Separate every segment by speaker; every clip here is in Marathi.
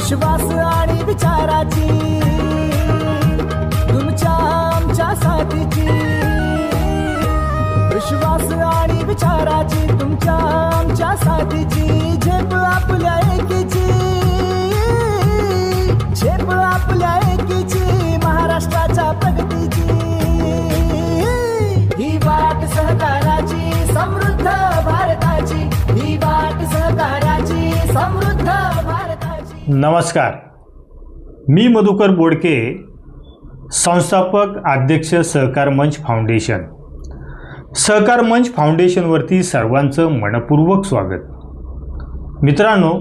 Speaker 1: विश्वास आणि विचाराची तुमच्या आमच्या साथीची, विश्वास आणि विचाराची तुमच्या आमच्या साथीची, झेप आपल्या एकीची, झेप आपल्या एकीची, महाराष्ट्राच्या प्रगतीची, ही वाट सहकाराची समृद्ध भारताची, ही वाट सहकाराची समृद्ध भारताची।
Speaker 2: नमस्कार, मी मधुकर बोडके, संस्थापक अध्यक्ष सहकार मंच फाउंडेशन। सहकार मंच फाउंडेशनवरती सर्वांचं मनपूर्वक स्वागत। मित्रांनो,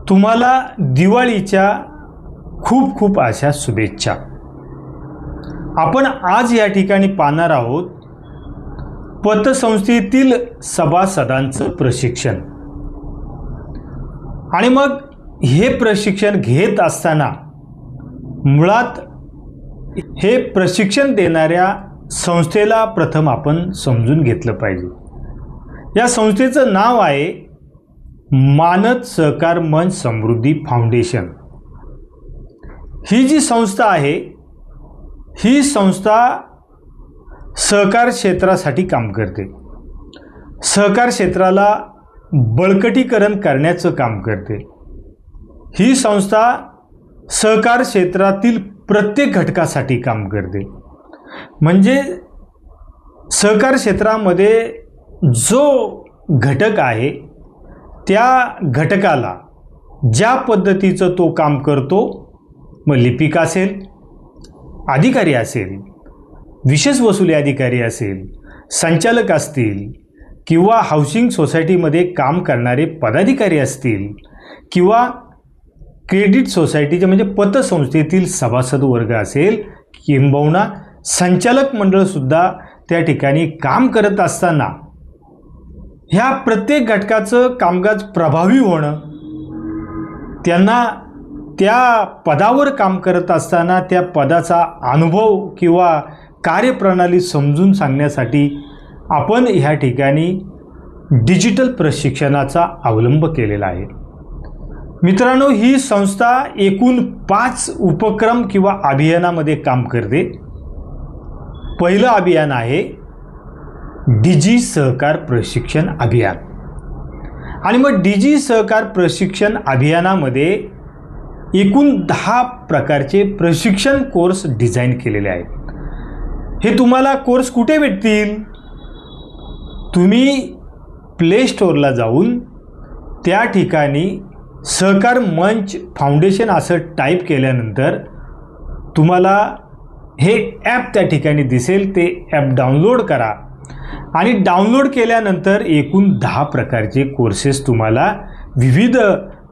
Speaker 2: तुम्हाला दिवाळीच्या खूप खूप अशा शुभेच्छा। आपण आज या ठिकाणी पाहणार आहोत पतसंस्थेतील सभासदांचं प्रशिक्षण। आणि मग हे प्रशिक्षण घेत असताना मुळात हे प्रशिक्षण देणाऱ्या संस्थेला प्रथम आपण समजून घेतलं पाहिजे। या संस्थेचं नाव आहे मानद सहकार मंच समृद्धी फाउंडेशन। ही जी संस्था आहे, ही संस्था सहकार क्षेत्रासाठी काम करते। सहकार क्षेत्राला बळकटीकरण करण्याचं काम करते। ही संस्था सहकार क्षेत्रातील प्रत्येक घटकासाठी काम करते। म्हणजे सहकार क्षेत्रामध्ये जो घटक आहे त्या घटकाला ज्या पद्धतीचं तो काम करतो, मग लिपिक असेल, अधिकारी असेल, विशेष वसुली अधिकारी असेल, संचालक असतील, किंवा हाऊसिंग सोसायटीमध्ये काम करणारे पदाधिकारी असतील, किंवा क्रेडिट सोसायटीचे म्हणजे पतसंस्थेतील सभासद वर्ग असेल, किंबहुना संचालक मंडळसुद्धा त्या ठिकाणी काम करत असताना ह्या प्रत्येक घटकाचं कामकाज प्रभावी होणं, त्यांना त्या पदावर काम करत असताना त्या पदाचा अनुभव किंवा कार्यप्रणाली समजून सांगण्यासाठी आपण ह्या ठिकाणी डिजिटल प्रशिक्षणाचा अवलंब केलेला आहे। मित्रांनो, ही संस्था एकूण 5 उपक्रम किंवा अभियानामध्ये काम करते। पहिलं अभियान आहे डिजी सहकार प्रशिक्षण अभियान। आणि मग डिजी सहकार प्रशिक्षण अभियानामध्ये एकूण 10 प्रकारचे प्रशिक्षण कोर्स डिझाईन केलेले आहेत। हे तुम्हाला कोर्स कुठे भेटतील? तुम्ही प्ले स्टोअरला जाऊन त्या ठिकाणी सहकार मंच फाउंडेशन असं टाईप केल्यानंतर तुम्हाला हे ॲप त्या ठिकाणी दिसेल। ते ॲप डाउनलोड करा आणि डाउनलोड केल्यानंतर एकूण 10 प्रकारचे कोर्सेस तुम्हाला विविध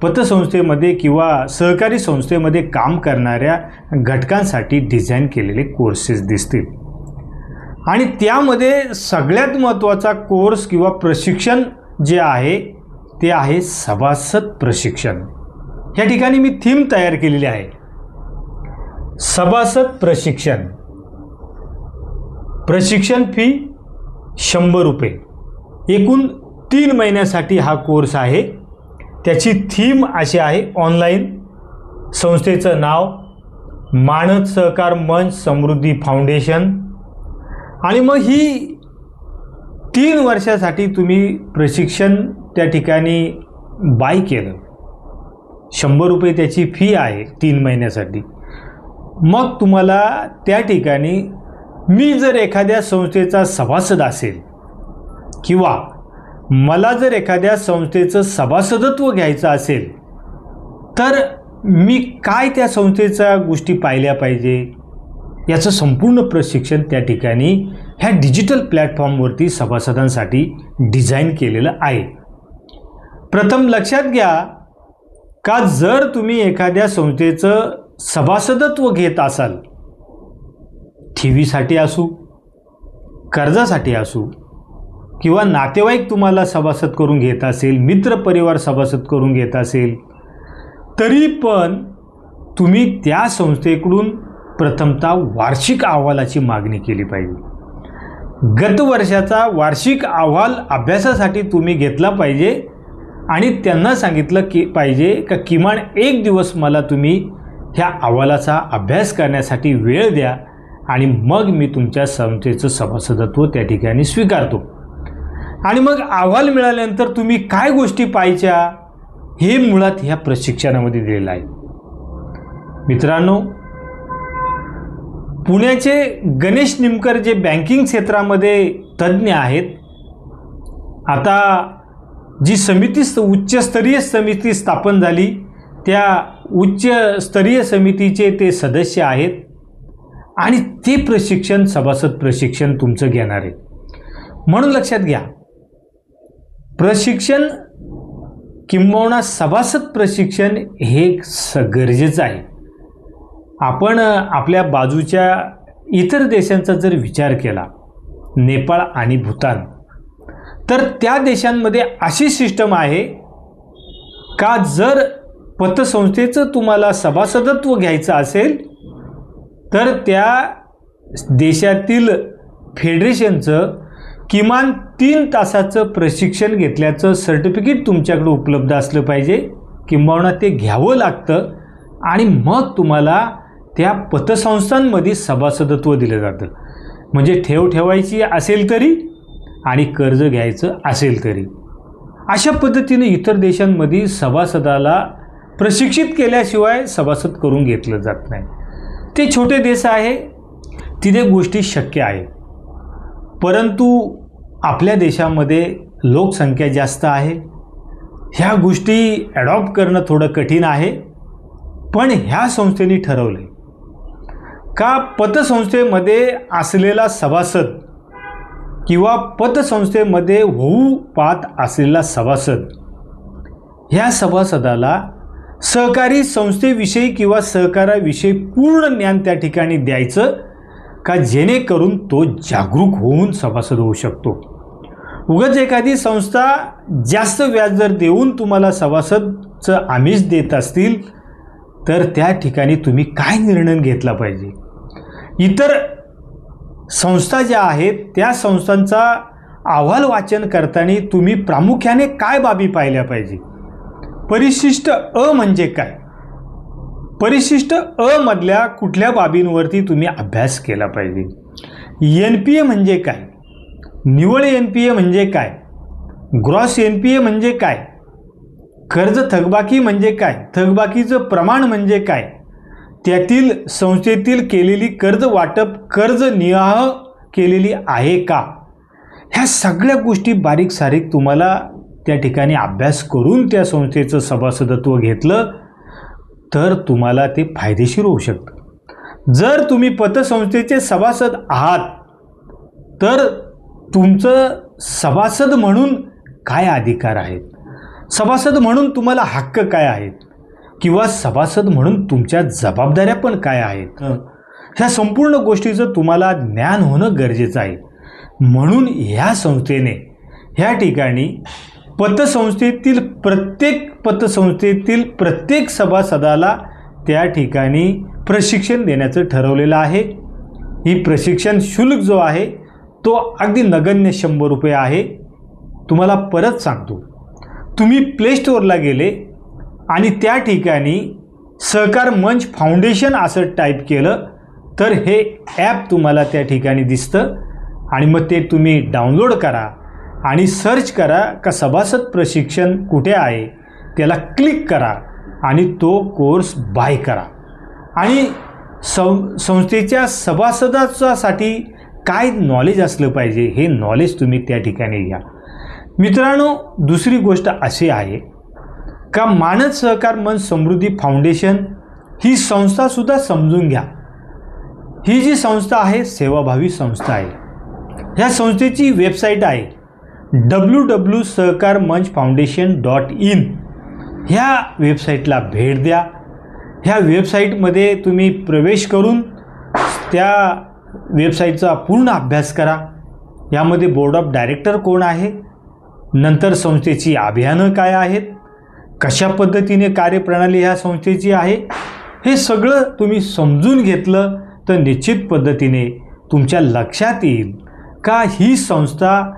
Speaker 2: पतसंस्थेमध्ये किंवा सहकारी संस्थेमध्ये काम करणाऱ्या घटकांसाठी डिझाईन केलेले कोर्सेस दिसतील। आणि त्यामध्ये सगळ्यात महत्त्वाचा कोर्स किंवा प्रशिक्षण जे आहे ते आहे सभासद प्रशिक्षण। या ठिकाणी मी थीम तयार केलेली आहे, सभासद प्रशिक्षण। प्रशिक्षण फी 100 रुपये। एकूण 3 महिन्यासाठी हा कोर्स आहे। त्याची थीम अशी आहे, ऑनलाईन, संस्थेचं नाव मानद सहकार मंच समृद्धी फाउंडेशन। आणि मग ही 3 वर्षासाठी तुम्ही प्रशिक्षण त्या ठिकाणी बाय केलं, 100 रुपये त्याची फी आहे 3 महिन्यासाठी। मग तुम्हाला त्या ठिकाणी मी जर एखाद्या संस्थेचा सभासद असेल किंवा मला जर एखाद्या संस्थेचं सभासदत्व घ्यायचं असेल तर मी काय त्या संस्थेच्या गोष्टी पाहिल्या पाहिजे याचं संपूर्ण प्रशिक्षण त्या ठिकाणी ह्या डिजिटल प्लॅटफॉर्मवरती सभासदांसाठी डिझाईन केलेलं आहे। प्रथम लक्षात घ्या का जर तुम्ही एखाद्या संस्थेचं सभासदत्व घेत असाल, ठेवीसाठी असू, कर्जासाठी असू, किंवा नातेवाईक तुम्हाला सभासद करून घेत असेल, मित्रपरिवार सभासद करून घेत असेल, तरी पण तुम्ही त्या संस्थेकडून प्रथमतः वार्षिक अहवालाची मागणी केली पाहिजे। गत वर्षाचा वार्षिक अहवाल अभ्यासासाठी तुम्ही घेतला पाहिजे आणि त्यांना सांगितलं की पाहिजे का किमान 1 दिवस मला तुम्ही ह्या अहवालाचा अभ्यास करण्यासाठी वेळ द्या आणि मग मी तुमच्या संस्थेचं सभासदत्व त्या ठिकाणी स्वीकारतो. आणि मग अहवाल मिळाल्यानंतर तुम्ही काय गोष्टी पाहायच्या हे मुळात ह्या प्रशिक्षणामध्ये दिलेलं आहे. मित्रांनो, पुण्याचे गणेश निमकर जे बँकिंग क्षेत्रामध्ये तज्ज्ञ आहेत, आता जी समिती उच्चस्तरीय समिती स्थापन झाली त्या उच्चस्तरीय समितीचे ते सदस्य आहेत आणि ते प्रशिक्षण सभासद प्रशिक्षण तुमचं घेणार आहे. म्हणून लक्षात घ्या, प्रशिक्षण किंबहुना सभासद प्रशिक्षण हे गरजेचं आहे. आपण आपल्या बाजूच्या इतर देशांचा जर विचार केला, नेपाळ आणि भूतान, तर त्या देशांमध्ये अशी सिस्टम आहे का जर पतसंस्थेचं तुम्हाला सभासदत्व घ्यायचं असेल तर त्या देशातील फेडरेशनचं किमान 3 तासाचं प्रशिक्षण घेतल्याचं सर्टिफिकेट तुमच्याकडे उपलब्ध असलं पाहिजे, किंबहुना ते घ्यावं लागतं आणि मग तुम्हाला त्या पतसंस्थांमध्ये सभासदत्व दिलं जातं. म्हणजे ठेव ठेवायची असेल तरी आणि कर्ज घ्यायचं असेल तरी. अशा पद्धतीने इतर देशांमध्ये सभासदाला प्रशिक्षित केल्याशिवाय सभासद करून घेतलं जात नाही. ते छोटे देश आहे, तिथे गोष्टी शक्य आहे. परंतु आपल्या देशामध्ये लोकसंख्या जास्त आहे, ह्या गोष्टी ॲडॉप्ट करणं थोडं कठीण आहे. पण ह्या संस्थेने ठरवलं का पतसंस्थेमध्ये असलेला सभासद किंवा पतसंस्थेमध्ये होऊ पाहत असलेला सभासद, ह्या सभासदाला सहकारी संस्थेविषयी किंवा सहकाराविषयी पूर्ण ज्ञान त्या ठिकाणी द्यायचं का जेणेकरून तो जागरूक होऊन सभासद होऊ शकतो. उगाच एखादी संस्था जास्त व्याज जर देऊन तुम्हाला सभासदचं आमिष देत असतील तर त्या ठिकाणी तुम्ही काय निर्णय घेतला पाहिजे. इतर संस्था ज्या आहेत त्या संस्थांचा अहवाल वाचन करताना तुम्ही प्रामुख्याने काय बाबी पाहिल्या पाहिजे. परिशिष्ट अ म्हणजे काय, परिशिष्ट अ मधल्या कुठल्या बाबींवरती तुम्ही अभ्यास केला पाहिजे. NPA म्हणजे काय, निव्वळ NPA म्हणजे काय, ग्रॉस NPA म्हणजे काय, कर्ज थकबाकी म्हणजे काय, थकबाकीचं प्रमाण म्हणजे काय, त्यातील संस्थेतील केलेली कर्ज वाटप कर्ज नियाह केलेली आहे का, ह्या सगळ्या गोष्टी बारीक सारीक तुम्हाला त्या ठिकाणी अभ्यास करून त्या संस्थेचं सभासदत्व घेतलं तर तुम्हाला ते फायदेशीर होऊ शकतं. जर तुम्ही पतसंस्थेचे सभासद आहात तर तुमचं सभासद म्हणून काय अधिकार आहेत, सभासद म्हणून तुम्हाला हक्क काय आहेत किंवा सभासद म्हणून तुमच्या जबाबदाऱ्या पण काय आहेत, ह्या संपूर्ण गोष्टीचं तुम्हाला ज्ञान होणं गरजेचं आहे. म्हणून ह्या संस्थेने ह्या ठिकाणी पतसंस्थेतील प्रत्येक सभासदाला त्या ठिकाणी प्रशिक्षण देण्याचं ठरवलेलं आहे. ही प्रशिक्षण शुल्क जो आहे तो अगदी नगण्य 100 रुपये आहे. तुम्हाला परत सांगतो, तुम्ही प्ले स्टोअरला गेले आणि त्या ठिकाणी सहकार मंच फाउंडेशन असं टाईप केलं तर हे ॲप तुम्हाला त्या ठिकाणी दिसतं आणि मग ते तुम्ही डाउनलोड करा आणि सर्च करा का सभासद प्रशिक्षण कुठे आहे, त्याला क्लिक करा आणि तो कोर्स बाय करा. आणि संस्थेच्या सभासदासाठी काय नॉलेज असलं पाहिजे हे नॉलेज तुम्ही त्या ठिकाणी घ्या. मित्रांनो, दुसरी गोष्ट अशी आहे का मानद सहकार मंच समृद्धी फाउंडेशन ही संस्थासुद्धा समजून घ्या. ही जी संस्था आहे सेवाभावी संस्था आहे. ह्या संस्थेची वेबसाईट आहे www.sahakarmanchfoundation.in. ह्या वेबसाईटला भेट द्या. ह्या वेबसाईटमध्ये तुम्ही प्रवेश करून त्या वेबसाईटचा पूर्ण अभ्यास करा. यामध्ये बोर्ड ऑफ डायरेक्टर कोण आहे, नंतर संस्थेची अभियानं काय आहेत, कशा पद्धतीने कार्यप्रणाली ह्या संस्थेची आहे, हे सगळं तुम्ही समजून घेतलं तर निश्चित पद्धतीने तुमच्या लक्षात येईल का ही संस्था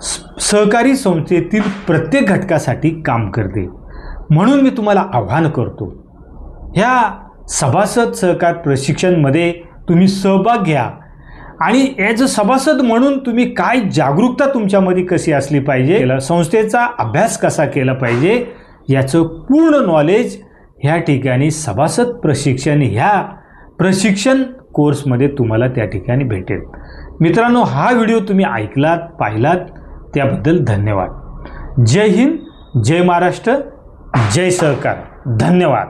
Speaker 2: सहकारी संस्थेतील प्रत्येक घटकासाठी काम करते. म्हणून मी तुम्हाला आव्हान करतो, ह्या सभासद सहकार प्रशिक्षणमध्ये तुम्ही सहभाग घ्या आणि ॲज अ सभासद म्हणून तुम्ही काय जागरूकता तुमच्यामध्ये कशी असली पाहिजे, संस्थेचा अभ्यास कसा केला पाहिजे याचं पूर्ण नॉलेज ह्या ठिकाणी सभासद प्रशिक्षण ह्या प्रशिक्षण कोर्समध्ये तुम्हाला त्या ठिकाणी भेटेल. मित्रांनो, हा व्हिडिओ तुम्ही ऐकलात, पाहिलात त्याबद्दल धन्यवाद. जय हिंद, जय महाराष्ट्र, जय सहकार. धन्यवाद.